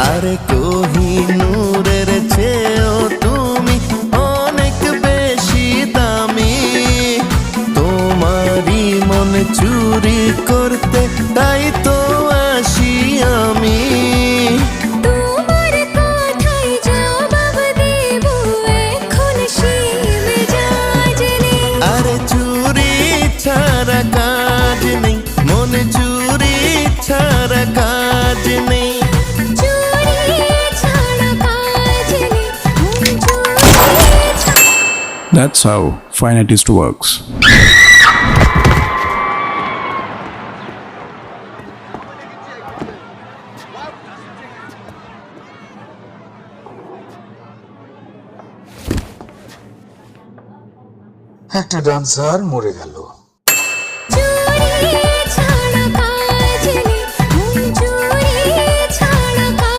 আরে কোহিনূরের চেয়েও তুমি অনেক বেশি দামি। তোমারই মন চুরি করতে তাই তো আসি আমি। তোমার কথায় জবাব দেব এখন সেই মেজাজ নেই। আরে চুরি ছাড়া কাজ নেই, মন চুরি ছাড়া কাজ নেই। চুরি ছাড়া কাজ নেই, মন চুরি ছাড়া। That's how fine artist works. একটা ডান্সার মরে গেল।